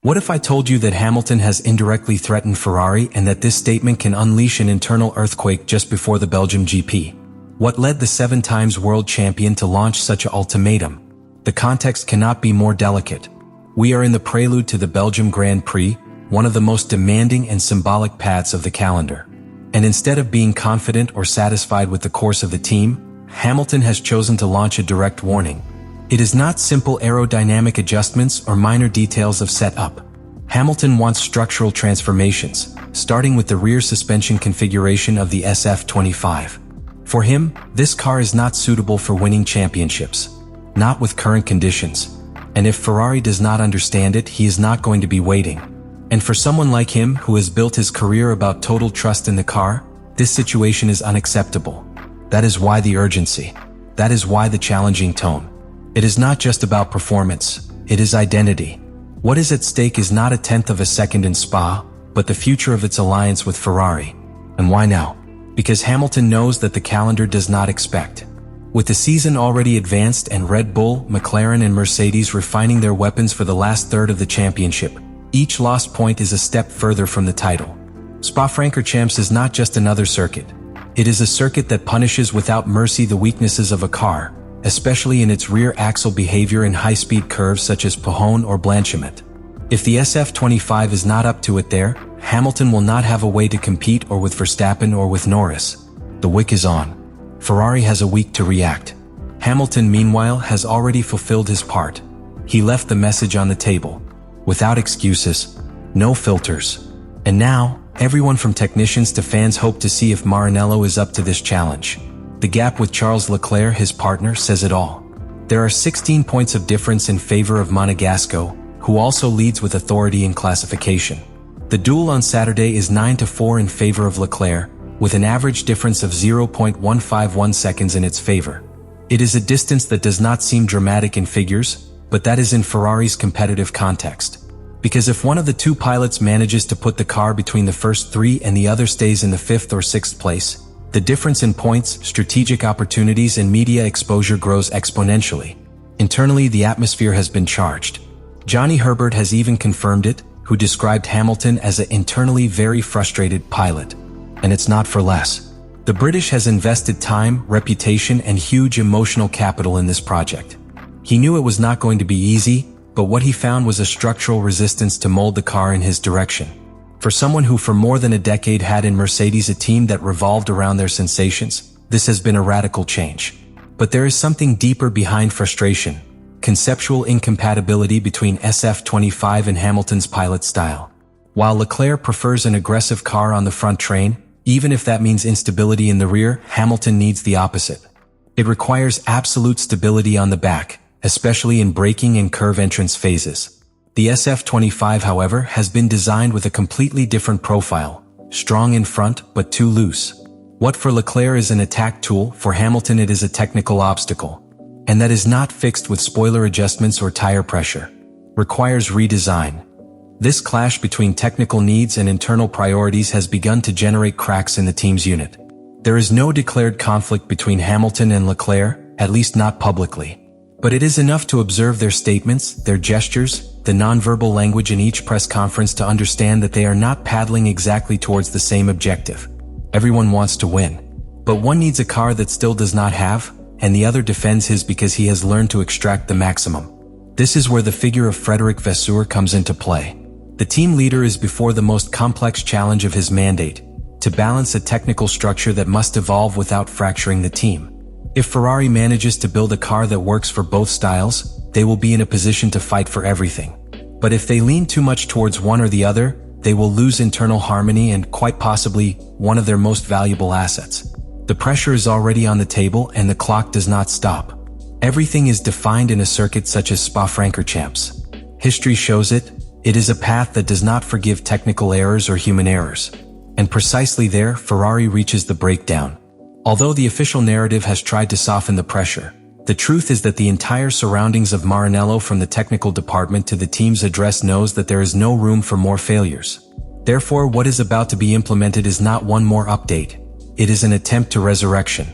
What if I told you that Hamilton has indirectly threatened Ferrari and that this statement can unleash an internal earthquake just before the Belgium GP? What led the 7-time world champion to launch such an ultimatum? The context cannot be more delicate. We are in the prelude to the Belgian Grand Prix, one of the most demanding and symbolic paths of the calendar. And instead of being confident or satisfied with the course of the team, Hamilton has chosen to launch a direct warning. It is not simple aerodynamic adjustments or minor details of setup. Hamilton wants structural transformations, starting with the rear suspension configuration of the SF25. For him, this car is not suitable for winning championships, not with current conditions. And if Ferrari does not understand it, he is not going to be waiting. And for someone like him who has built his career about total trust in the car, this situation is unacceptable. That is why the urgency. That is why the challenging tone. It is not just about performance, it is identity. What is at stake is not a tenth of a second in Spa, but the future of its alliance with Ferrari. And why now? Because Hamilton knows that the calendar does not expect. With the season already advanced and Red Bull, McLaren and Mercedes refining their weapons for the last third of the championship, each lost point is a step further from the title. Spa-Francorchamps is not just another circuit. It is a circuit that punishes without mercy the weaknesses of a car, especially in its rear axle behavior in high-speed curves such as Pohon or Blanchiment. If the SF25 is not up to it there, Hamilton will not have a way to compete or with Verstappen or with Norris. The wick is on. Ferrari has a week to react. Hamilton, meanwhile, has already fulfilled his part. He left the message on the table. Without excuses, no filters. And now, everyone from technicians to fans hope to see if Maranello is up to this challenge. The gap with Charles Leclerc, his partner, says it all. There are 16 points of difference in favor of Monegasco, who also leads with authority in classification. The duel on Saturday is 9-4 in favor of Leclerc, with an average difference of 0.151 seconds in its favor. It is a distance that does not seem dramatic in figures, but that is in Ferrari's competitive context. Because if one of the two pilots manages to put the car between the first three and the other stays in the 5th or 6th place, the difference in points, strategic opportunities and media exposure grows exponentially. Internally, the atmosphere has been charged. Johnny Herbert has even confirmed it, who described Hamilton as an internally very frustrated pilot. And it's not for less. The British has invested time, reputation and huge emotional capital in this project. He knew it was not going to be easy, but what he found was a structural resistance to mold the car in his direction. For someone who for more than a decade had in Mercedes a team that revolved around their sensations, this has been a radical change. But there is something deeper behind frustration, conceptual incompatibility between SF25 and Hamilton's pilot style. While Leclerc prefers an aggressive car on the front train, even if that means instability in the rear, Hamilton needs the opposite. It requires absolute stability on the back, especially in braking and curve entrance phases. The SF25, however, has been designed with a completely different profile, strong in front but too loose. What for Leclerc is an attack tool, for Hamilton it is a technical obstacle. And that is not fixed with spoiler adjustments or tire pressure. Requires redesign. This clash between technical needs and internal priorities has begun to generate cracks in the team's unit. There is no declared conflict between Hamilton and Leclerc, at least not publicly. But it is enough to observe their statements, their gestures, the nonverbal language in each press conference to understand that they are not paddling exactly towards the same objective. Everyone wants to win. But one needs a car that still does not have, and the other defends his because he has learned to extract the maximum. This is where the figure of Frédéric Vasseur comes into play. The team leader is before the most complex challenge of his mandate, to balance a technical structure that must evolve without fracturing the team. If Ferrari manages to build a car that works for both styles, they will be in a position to fight for everything. But if they lean too much towards one or the other, they will lose internal harmony and quite possibly one of their most valuable assets. The pressure is already on the table and the clock does not stop. Everything is defined in a circuit such as Spa-Francorchamps. History shows it. It is a path that does not forgive technical errors or human errors. And precisely there, Ferrari reaches the breakdown. Although the official narrative has tried to soften the pressure, the truth is that the entire surroundings of Maranello, from the technical department to the team's address, knows that there is no room for more failures. Therefore, what is about to be implemented is not one more update. It is an attempt to resurrection.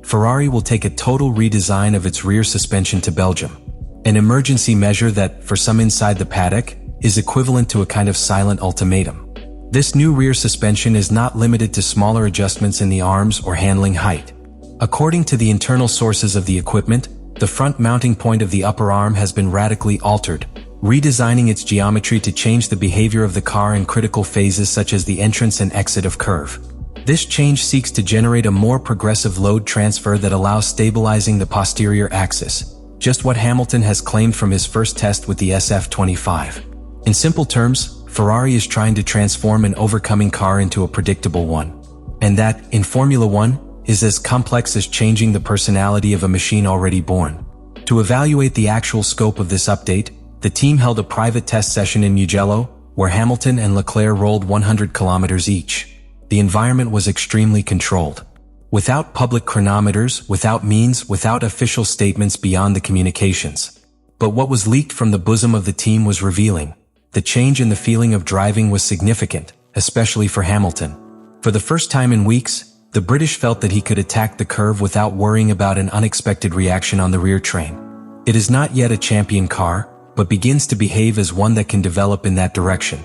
Ferrari will take a total redesign of its rear suspension to Belgium. An emergency measure that, for some inside the paddock, is equivalent to a kind of silent ultimatum. This new rear suspension is not limited to smaller adjustments in the arms or handling height. According to the internal sources of the equipment, the front mounting point of the upper arm has been radically altered, redesigning its geometry to change the behavior of the car in critical phases such as the entrance and exit of curve. This change seeks to generate a more progressive load transfer that allows stabilizing the posterior axis, just what Hamilton has claimed from his first test with the SF25. In simple terms, Ferrari is trying to transform an overcoming car into a predictable one. And that, in Formula One, is as complex as changing the personality of a machine already born. To evaluate the actual scope of this update, the team held a private test session in Mugello, where Hamilton and Leclerc rolled 100 kilometers each. The environment was extremely controlled. Without public chronometers, without means, without official statements beyond the communications. But what was leaked from the bosom of the team was revealing. The change in the feeling of driving was significant, especially for Hamilton. For the first time in weeks, the British felt that he could attack the curve without worrying about an unexpected reaction on the rear train. It is not yet a champion car, but begins to behave as one that can develop in that direction.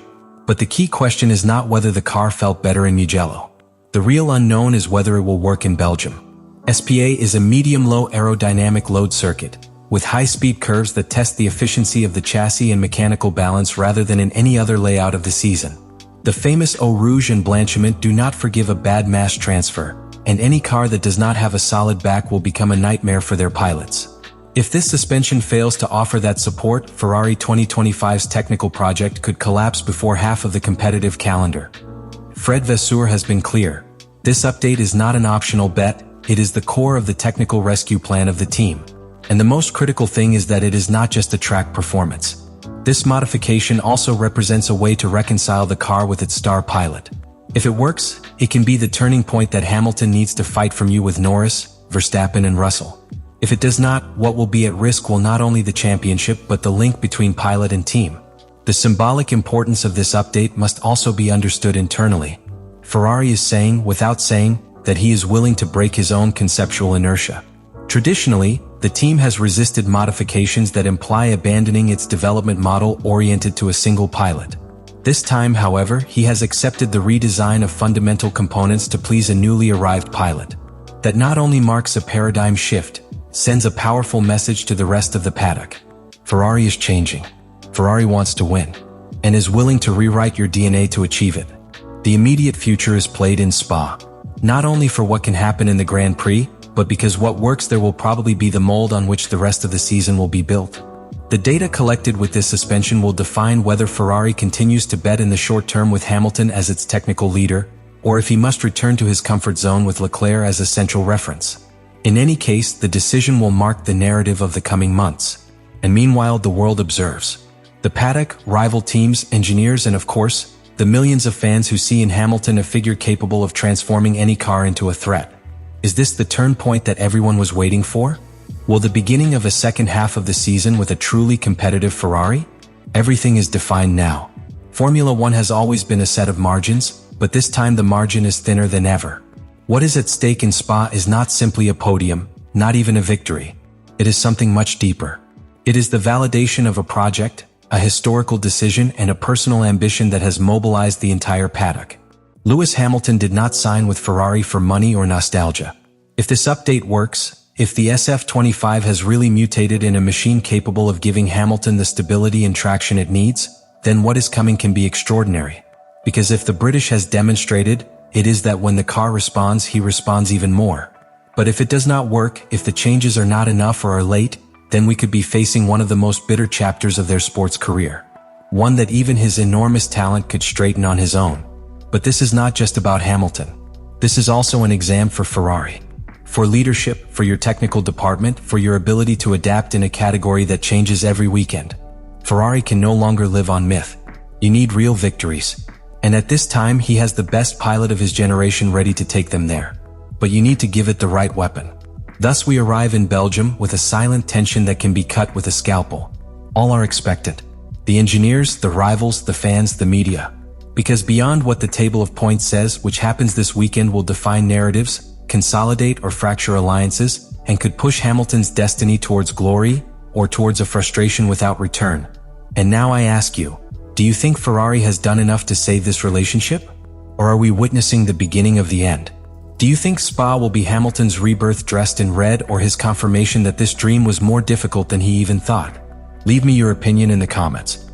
But the key question is not whether the car felt better in Mugello. The real unknown is whether it will work in Belgium. SPA is a medium-low aerodynamic load circuit, with high-speed curves that test the efficiency of the chassis and mechanical balance rather than in any other layout of the season. The famous Eau Rouge and Blanchiment do not forgive a bad mass transfer, and any car that does not have a solid back will become a nightmare for their pilots. If this suspension fails to offer that support, Ferrari 2025's technical project could collapse before half of the competitive calendar. Frédéric Vasseur has been clear. This update is not an optional bet, it is the core of the technical rescue plan of the team. And the most critical thing is that it is not just a track performance. This modification also represents a way to reconcile the car with its star pilot. If it works, it can be the turning point that Hamilton needs to fight from you with Norris, Verstappen and Russell. If it does not, what will be at risk will not only the championship but the link between pilot and team. The symbolic importance of this update must also be understood internally. Ferrari is saying, without saying, that he is willing to break his own conceptual inertia. Traditionally, the team has resisted modifications that imply abandoning its development model oriented to a single pilot. This time, however, he has accepted the redesign of fundamental components to please a newly arrived pilot. That not only marks a paradigm shift, sends a powerful message to the rest of the paddock. Ferrari is changing. Ferrari wants to win, and is willing to rewrite your DNA to achieve it. The immediate future is played in Spa. Not only for what can happen in the Grand Prix, but because what works there will probably be the mold on which the rest of the season will be built. The data collected with this suspension will define whether Ferrari continues to bet in the short term with Hamilton as its technical leader, or if he must return to his comfort zone with Leclerc as a central reference. In any case, the decision will mark the narrative of the coming months. And meanwhile, the world observes. The paddock, rival teams, engineers, and of course, the millions of fans who see in Hamilton a figure capable of transforming any car into a threat. Is this the turn point that everyone was waiting for? Will the beginning of a second half of the season with a truly competitive Ferrari? Everything is defined now. Formula One has always been a set of margins, but this time the margin is thinner than ever. What is at stake in Spa is not simply a podium, not even a victory. It is something much deeper. It is the validation of a project, a historical decision, and a personal ambition that has mobilized the entire paddock. Lewis Hamilton did not sign with Ferrari for money or nostalgia. If this update works, if the SF25 has really mutated in a machine capable of giving Hamilton the stability and traction it needs, then what is coming can be extraordinary. Because if the British has demonstrated, it is that when the car responds, he responds even more. But if it does not work, if the changes are not enough or are late, then we could be facing one of the most bitter chapters of their sports career. One that even his enormous talent could straighten on his own. But this is not just about Hamilton. This is also an exam for Ferrari. For leadership, for your technical department, for your ability to adapt in a category that changes every weekend. Ferrari can no longer live on myth. You need real victories. And at this time, he has the best pilot of his generation ready to take them there. But you need to give it the right weapon. Thus we arrive in Belgium with a silent tension that can be cut with a scalpel. All are expectant. The engineers, the rivals, the fans, the media. Because beyond what the table of points says, which happens this weekend will define narratives, consolidate or fracture alliances, and could push Hamilton's destiny towards glory or towards a frustration without return. And now I ask you, Do you think Ferrari has done enough to save this relationship? Or are we witnessing the beginning of the end? Do you think Spa will be Hamilton's rebirth dressed in red, or his confirmation that this dream was more difficult than he even thought? Leave me your opinion in the comments.